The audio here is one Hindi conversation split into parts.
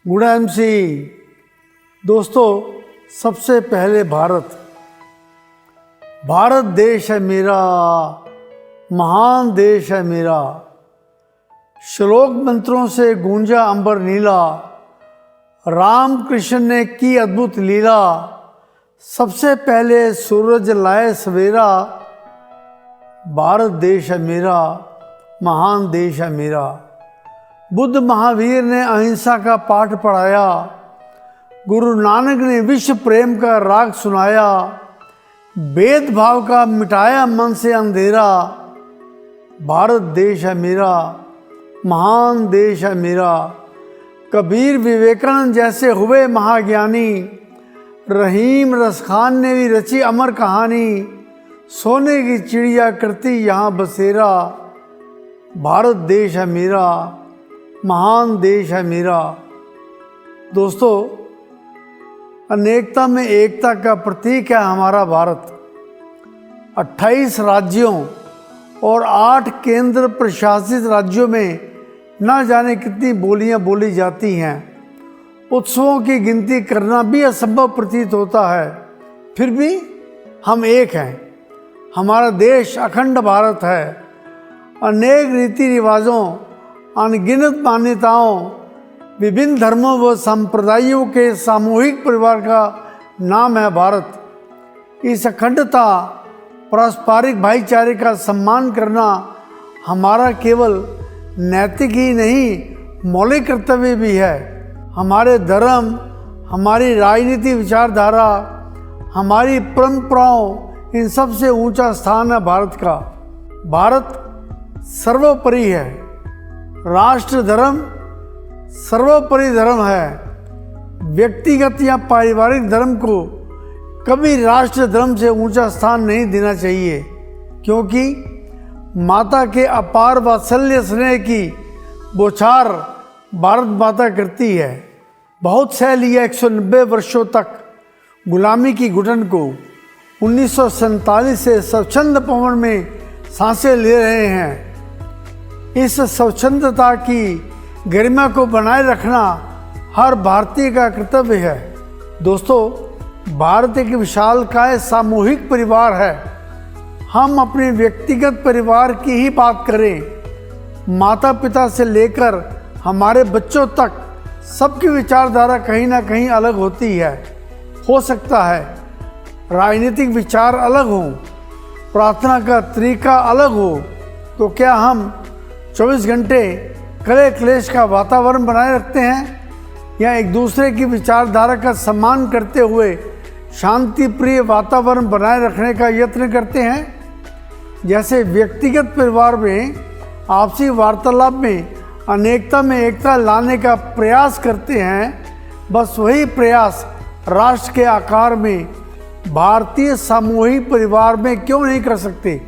Good MC. दोस्तों, सबसे पहले भारत देश है मेरा, महान देश है मेरा। श्लोक मंत्रों से गूंजा अंबर नीला, राम कृष्ण ने की अद्भुत लीला। सबसे पहले सूरज लाए सवेरा, भारत देश है मेरा, महान देश है मेरा। बुद्ध महावीर ने अहिंसा का पाठ पढ़ाया, गुरु नानक ने विश्व प्रेम का राग सुनाया। भेदभाव का मिटाया मन से अंधेरा, भारत देश है मेरा, महान देश है मेरा। कबीर विवेकानंद जैसे हुए महाज्ञानी, रहीम रसखान ने भी रची अमर कहानी। सोने की चिड़िया करती यहाँ बसेरा, भारत देश है मेरा, महान देश है मेरा। दोस्तों, अनेकता में एकता का प्रतीक है हमारा भारत। 28 राज्यों और 8 केंद्र प्रशासित राज्यों में न जाने कितनी बोलियां बोली जाती हैं। उत्सवों की गिनती करना भी असंभव प्रतीत होता है, फिर भी हम एक हैं। हमारा देश अखंड भारत है। अनेक रीति रिवाजों, अनगिनत मान्यताओं, विभिन्न धर्मों व संप्रदायों के सामूहिक परिवार का नाम है भारत। इस अखंडता, पारस्परिक भाईचारे का सम्मान करना हमारा केवल नैतिक ही नहीं, मौलिक कर्तव्य भी है। हमारे धर्म, हमारी राजनीति विचारधारा, हमारी परंपराओं, इन सबसे ऊंचा स्थान है भारत का। भारत सर्वोपरि है। राष्ट्र धर्म सर्वोपरि धर्म है। व्यक्तिगत या पारिवारिक धर्म को कभी राष्ट्र धर्म से ऊंचा स्थान नहीं देना चाहिए, क्योंकि माता के अपार वात्सल्य स्नेह की बौछार भारत माता करती है। बहुत सह लिया 190 वर्षों तक गुलामी की घुटन को। 1947 से स्वच्छंद पवन में सांसें ले रहे हैं। इस स्वच्छंदता की गरिमा को बनाए रखना हर भारतीय का कर्तव्य है। दोस्तों, भारत एक विशालकाय सामूहिक परिवार है। हम अपने व्यक्तिगत परिवार की ही बात करें, माता पिता से लेकर हमारे बच्चों तक सबकी विचारधारा कहीं ना कहीं अलग होती है। हो सकता है राजनीतिक विचार अलग हो, प्रार्थना का तरीका अलग हो, तो क्या हम 24 घंटे कलह क्लेश का वातावरण बनाए रखते हैं, या एक दूसरे की विचारधारा का सम्मान करते हुए शांति प्रिय वातावरण बनाए रखने का यत्न करते हैं? जैसे व्यक्तिगत परिवार में आपसी वार्तालाप में अनेकता में एकता लाने का प्रयास करते हैं, बस वही प्रयास राष्ट्र के आकार में भारतीय सामूहिक परिवार में क्यों नहीं कर सकते?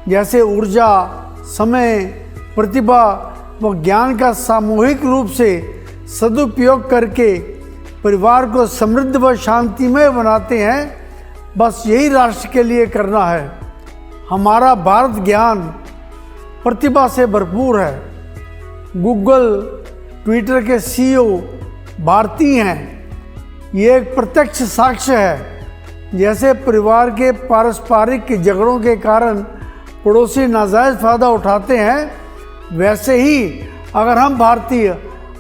जैसे ऊर्जा, समय, प्रतिभा व ज्ञान का सामूहिक रूप से सदुपयोग करके परिवार को समृद्ध व शांतिमय बनाते हैं, बस यही राष्ट्र के लिए करना है। हमारा भारत ज्ञान, प्रतिभा से भरपूर है। गूगल, ट्विटर के सीईओ भारतीय हैं। ये एक प्रत्यक्ष साक्ष्य है। जैसे परिवार के पारस्परिक झगड़ों के कारण पड़ोसी नाजायज फायदा उठाते हैं, वैसे ही अगर हम भारतीय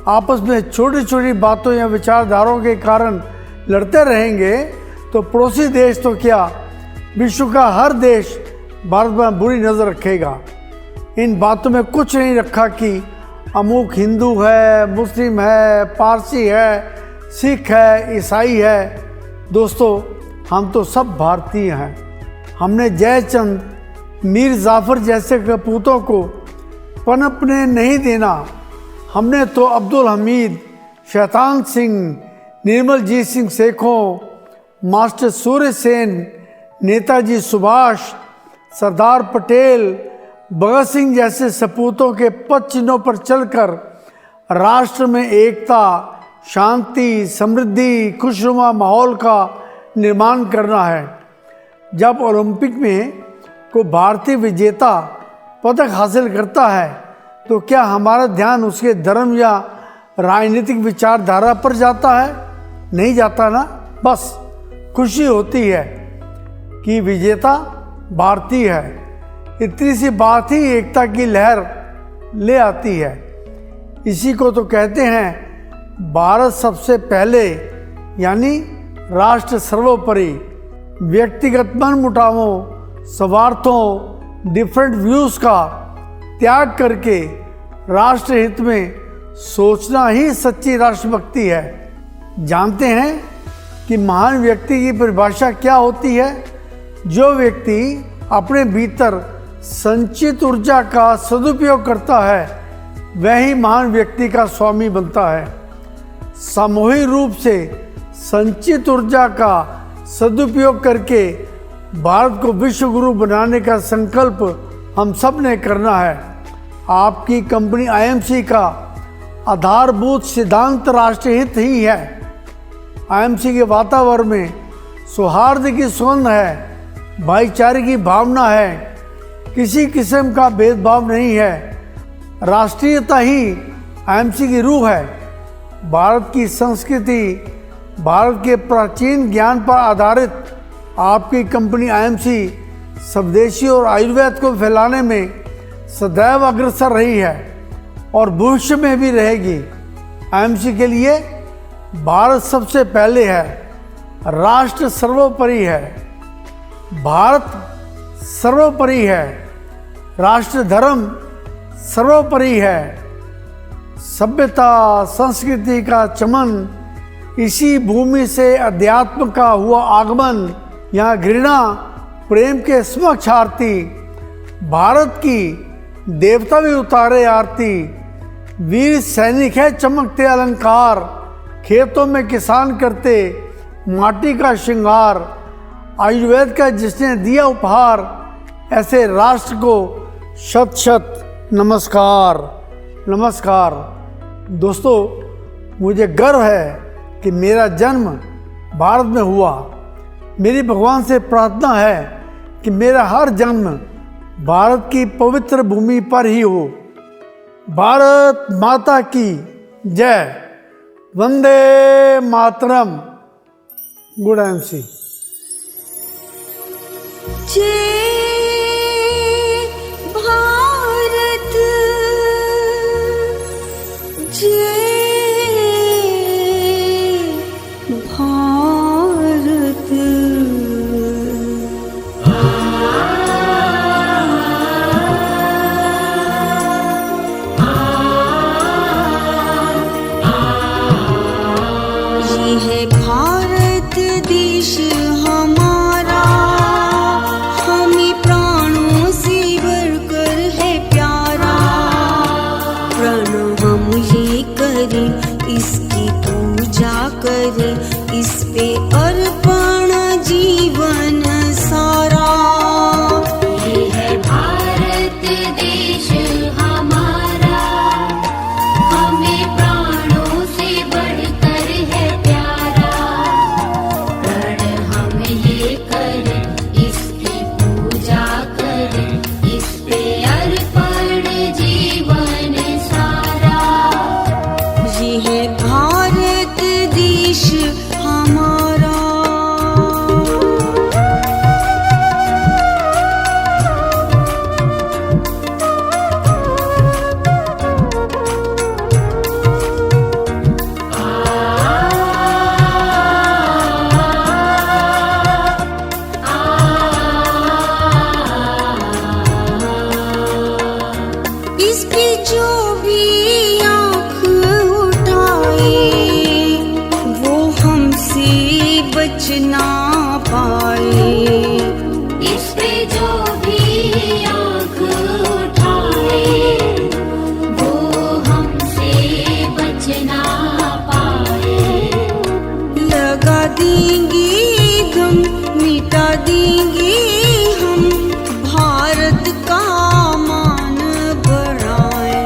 आपस में छोटी छोटी बातों या विचारधाराओं के कारण लड़ते रहेंगे, तो पड़ोसी देश तो क्या, विश्व का हर देश भारत पर बुरी नज़र रखेगा। इन बातों में कुछ नहीं रखा कि अमुक हिंदू है, मुस्लिम है, पारसी है, सिख है, ईसाई है। दोस्तों, हम तो सब भारतीय हैं। हमने जयचंद, मीर जाफर जैसे कपूतों को पनपने नहीं देना। हमने तो अब्दुल हमीद, शैतान सिंह, निर्मलजीत सिंह सेखों, मास्टर सूर्य सेन, नेताजी सुभाष, सरदार पटेल, भगत सिंह जैसे सपूतों के पद चिन्हों पर चलकर राष्ट्र में एकता, शांति, समृद्धि, खुशनुमा माहौल का निर्माण करना है। जब ओलंपिक में को भारतीय विजेता पदक हासिल करता है, तो क्या हमारा ध्यान उसके धर्म या राजनीतिक विचारधारा पर जाता है? नहीं जाता ना। बस खुशी होती है कि विजेता भारतीय है। इतनी सी बात ही एकता की लहर ले आती है। इसी को तो कहते हैं भारत सबसे पहले, यानी राष्ट्र सर्वोपरि। व्यक्तिगत मनमुटावों, स्वार्थों, डिफरेंट व्यूज़ का त्याग करके राष्ट्र हित में सोचना ही सच्ची राष्ट्रभक्ति है। जानते हैं कि महान व्यक्ति की परिभाषा क्या होती है? जो व्यक्ति अपने भीतर संचित ऊर्जा का सदुपयोग करता है वह ही महान व्यक्ति का स्वामी बनता है। सामूहिक रूप से संचित ऊर्जा का सदुपयोग करके भारत को विश्व गुरु बनाने का संकल्प हम सब ने करना है। आपकी कंपनी आईएमसी का आधारभूत सिद्धांत राष्ट्रहित ही है। आईएमसी के वातावरण में सौहार्द की सुगंध है, भाईचारे की भावना है, किसी किस्म का भेदभाव नहीं है। राष्ट्रीयता ही आईएमसी की रूह है। भारत की संस्कृति, भारत के प्राचीन ज्ञान पर आधारित आपकी कंपनी आईएमसी स्वदेशी और आयुर्वेद को फैलाने में सदैव अग्रसर रही है और भविष्य में भी रहेगी। आईएमसी के लिए भारत सबसे पहले है, राष्ट्र सर्वोपरि है, भारत सर्वोपरि है, राष्ट्र धर्म सर्वोपरि है। सभ्यता संस्कृति का चमन, इसी भूमि से अध्यात्म का हुआ आगमन। यहाँ घृणा प्रेम के समक्ष आरती, भारत की देवता भी उतारे आरती। वीर सैनिक है चमकते अलंकार, खेतों में किसान करते माटी का श्रृंगार। आयुर्वेद का जिसने दिया उपहार, ऐसे राष्ट्र को शत शत नमस्कार। नमस्कार दोस्तों, मुझे गर्व है कि मेरा जन्म भारत में हुआ। मेरी भगवान से प्रार्थना है कि मेरा हर जन्म भारत की पवित्र भूमि पर ही हो। भारत माता की जय। वंदे मातरम। Good IMC. जय भारत, जय भारत। ये है भारत देश हमारा, हमें प्राणों से बढ़कर है प्यारा। प्रण हम ये करें, इसकी पूजा करें, इस पे अर्पण जीवन सारा। ये है भारत देश हमारा, हमें प्राणों से बढ़कर है प्यारा। प्रण हम ये करें, इसकी पूजा करें, इस पे अर्पण जीवन सारा। ये है भारत देश हमारा। इस पे जो भी आँख उठाए वो हमसे बच ना पाए। इस पे जो भी आँख उठाए वो हमसे बच ना पाए। लगा देंगे दम, मिटा देंगे हम, भारत का मान बढ़ाए।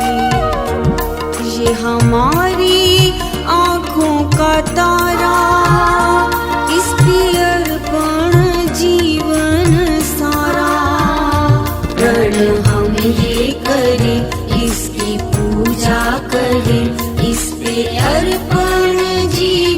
ये हमारी आँखों का तारा, इस पे अर्पण जीवन सारा। प्रण हम ये करें, इसकी पूजा करें, इस पे अर्पण जीवन